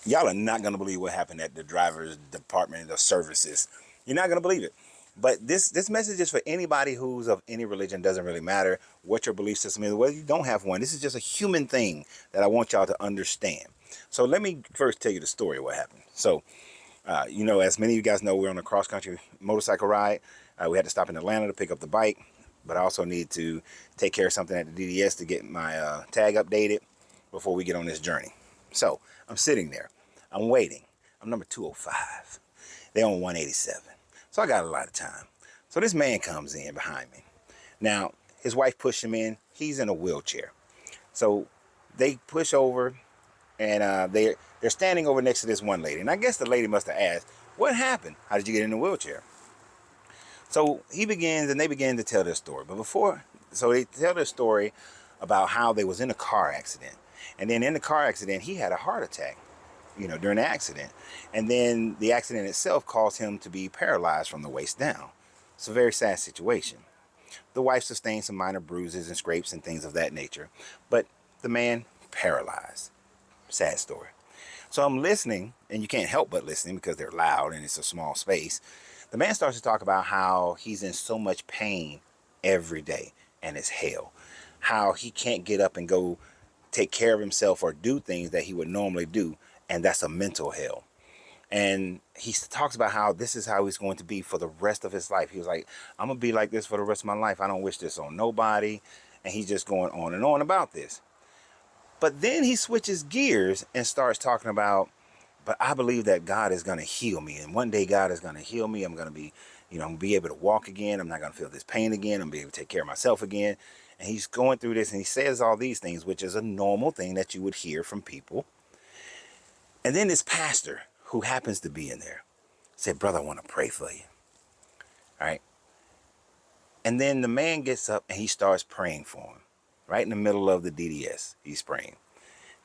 Y'all are not going to believe what happened at the driver's department of services. You're not going to believe it. But this message is for anybody who's of any religion. Doesn't really matter what your belief system is, whether you don't have one. This is just a human thing that I want y'all to understand. So let me first tell you the story of what happened. So, as many of you guys know, we're on a cross-country motorcycle ride. We had to stop in Atlanta to pick up the bike, but I also need to take care of something at the DDS to get my tag updated before we get on this journey. So I'm sitting there. I'm waiting. I'm number 205. They're on 187. So I got a lot of time. So this man comes in behind me. Now, his wife pushed him in. He's in a wheelchair. So they push over, and they're standing over next to this one lady. And I guess the lady must have asked, what happened? How did you get in the wheelchair? So he begins, and they begin to tell their story. But so they tell their story about how they was in a car accident. And then in the car accident, he had a heart attack, during the accident. And then the accident itself caused him to be paralyzed from the waist down. It's a very sad situation. The wife sustained some minor bruises and scrapes and things of that nature. But the man paralyzed. Sad story. So I'm listening, and you can't help but listening because they're loud and it's a small space. The man starts to talk about how he's in so much pain every day and it's hell. How he can't get up and go take care of himself or do things that he would normally do, and that's a mental hell. And he talks about how this is how he's going to be for the rest of his life. He was like, I'm going to be like this for the rest of my life. I don't wish this on nobody. And he's just going on and on about this. But then he switches gears and starts talking about, but I believe that God is going to heal me. And one day God is going to heal me. I'm going to be, I'm going to be able to walk again. I'm not going to feel this pain again. I'm going to be able to take care of myself again. And he's going through this, and he says all these things, which is a normal thing that you would hear from people. And then this pastor, who happens to be in there, said, brother, I want to pray for you. All right. And then the man gets up and he starts praying for him. Right in the middle of the DDS, he's praying.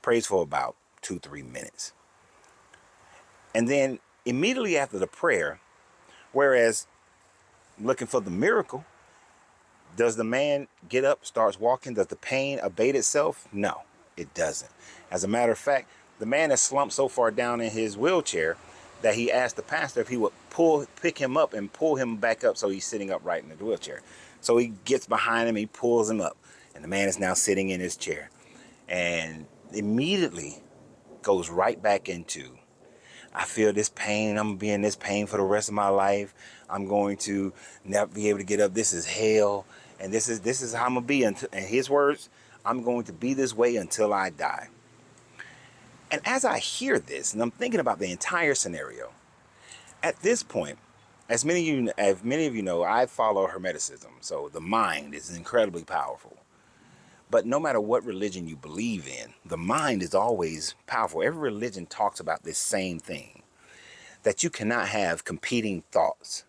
Prays for about 2-3 minutes. And then immediately after the prayer, whereas looking for the miracle, does the man get up, starts walking? Does the pain abate itself? No, it doesn't. As a matter of fact, the man is slumped so far down in his wheelchair that he asked the pastor if he would pick him up and pull him back up so he's sitting upright in the wheelchair. So he gets behind him, he pulls him up, and the man is now sitting in his chair. And immediately goes right back into, I feel this pain. I'm going to be in this pain for the rest of my life. I'm going to never be able to get up. This is hell. And this is how I'm going to be. Until, in his words, I'm going to be this way until I die. And as I hear this, and I'm thinking about the entire scenario, at this point, as many of you know, I follow Hermeticism. So the mind is incredibly powerful. But no matter what religion you believe in, the mind is always powerful. Every religion talks about this same thing, that you cannot have competing thoughts.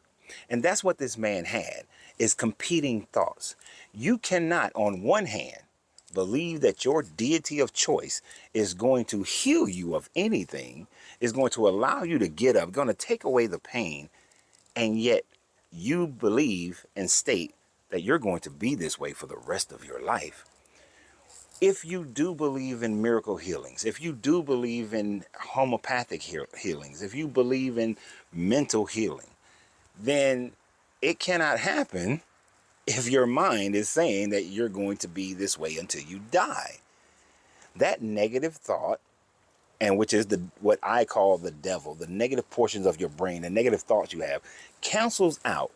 And that's what this man had, is competing thoughts. You cannot, on one hand, believe that your deity of choice is going to heal you of anything, is going to allow you to get up, going to take away the pain, and yet you believe and state that you're going to be this way for the rest of your life. If you do believe in miracle healings, if you do believe in homeopathic healings, if you believe in mental healing, then it cannot happen if your mind is saying that you're going to be this way until you die. That negative thought, and which is what I call the devil, the negative portions of your brain, the negative thoughts you have, cancels out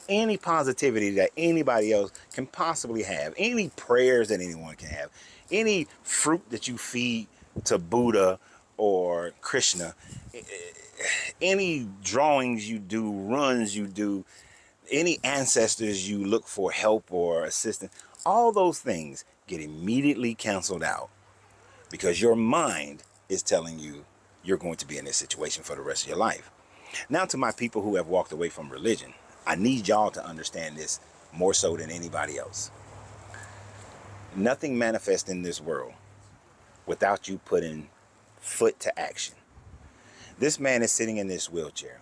any positivity that anybody else can possibly have, any prayers that anyone can have, any fruit that you feed to Buddha or Krishna, any drawings you do, runs you do, any ancestors you look for help or assistance, all those things get immediately canceled out because your mind is telling you you're going to be in this situation for the rest of your life. Now, to my people who have walked away from religion, I need y'all to understand this more so than anybody else. Nothing manifests in this world without you putting foot to action. This man is sitting in this wheelchair.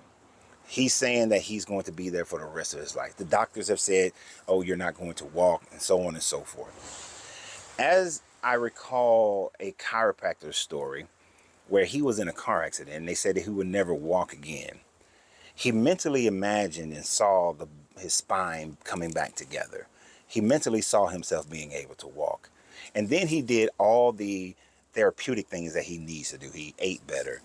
He's saying that he's going to be there for the rest of his life. The doctors have said, oh, you're not going to walk, and so on and so forth. As I recall a chiropractor's story, where he was in a car accident and they said that he would never walk again. He mentally imagined and saw his spine coming back together. He mentally saw himself being able to walk. And then he did all the therapeutic things that he needs to do. He ate better.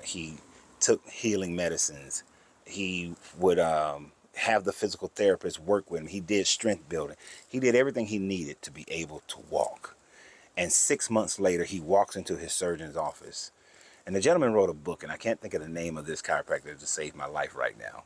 He took healing medicines. He would have the physical therapist work with him. He did strength building. He did everything he needed to be able to walk. And 6 months later, he walks into his surgeon's office. And the gentleman wrote a book, and I can't think of the name of this chiropractor to save my life right now.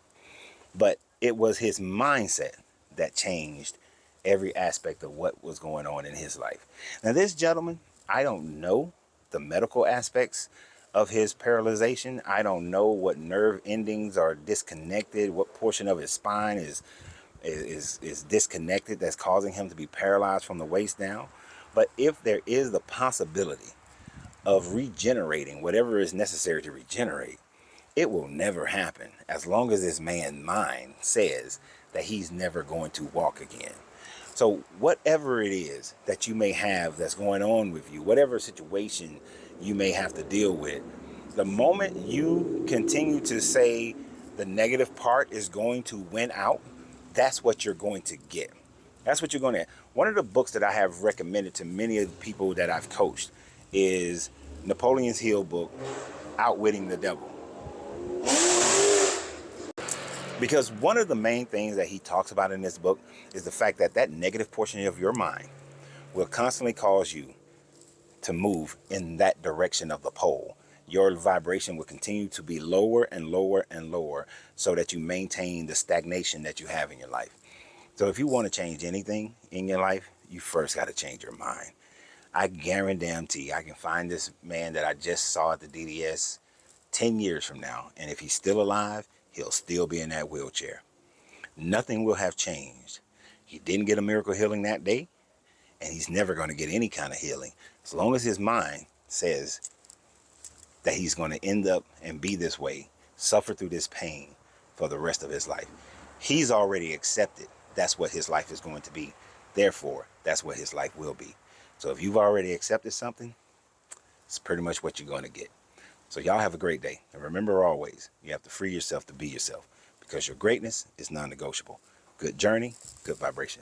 But it was his mindset that changed every aspect of what was going on in his life. Now, this gentleman, I don't know the medical aspects of his paralyzation. I don't know what nerve endings are disconnected, what portion of his spine is disconnected that's causing him to be paralyzed from the waist down. But if there is the possibility of regenerating whatever is necessary to regenerate, it will never happen as long as this man's mind says that he's never going to walk again. So whatever it is that you may have that's going on with you, whatever situation you may have to deal with, the moment you continue to say the negative part is going to win out, that's what you're going to get. That's what you're going to get. One of the books that I have recommended to many of the people that I've coached is Napoleon Hill's book, Outwitting the Devil. Because one of the main things that he talks about in this book is the fact that that negative portion of your mind will constantly cause you to move in that direction of the pole. Your vibration will continue to be lower and lower and lower so that you maintain the stagnation that you have in your life. So if you want to change anything in your life, you first got to change your mind. I guarantee I can find this man that I just saw at the DDS 10 years from now. And if he's still alive, he'll still be in that wheelchair. Nothing will have changed. He didn't get a miracle healing that day, and he's never going to get any kind of healing. As long as his mind says that he's going to end up and be this way, suffer through this pain for the rest of his life. He's already accepted that's what his life is going to be. Therefore, that's what his life will be. So if you've already accepted something, it's pretty much what you're going to get. So y'all have a great day. And remember always, you have to free yourself to be yourself because your greatness is non-negotiable. Good journey, good vibration.